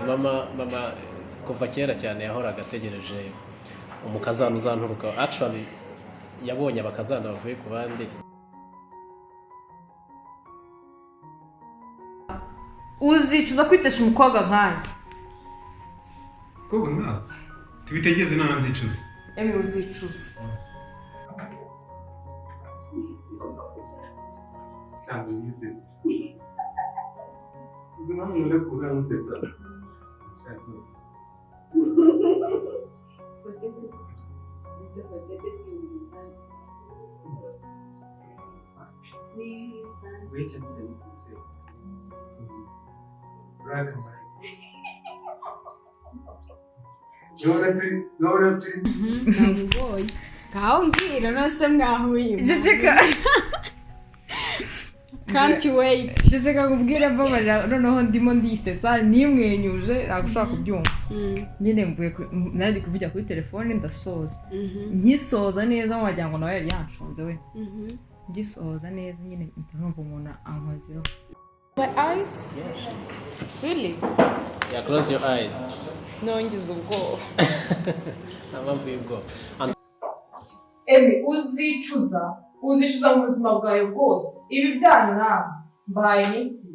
mama kuva kera cyane yahoraga ategereje umukazana uzanturuka. Actually yabonye abakazana bavuye ku bandi. Uzicuza kwitesha umukobwa nkanjye? Kobwa nka tubitegeze nana nzicuza. Emi uzicuza. Cyangwa yizetse. Uzina none kuza musetsa. Can't wait. Jessica kubwira babaja noneho ndimo ndisetsa nimwenyuje nagushaka kubyumva. Nyine mvuye nari kuvugira kuri telefone ndasoza. Nkisoza neza wagira ngo nawe yanshonze we. Gisoza neza nyine ntumva umuntu ankozeho. My eyes? Yes. Really? Yeah, close your eyes. No, ngize ubwoba. Amamvuye ubwoba. Emi uzicuza mu buzima bwawe bwose. Ibi byanyu nawe mbaye n'isi.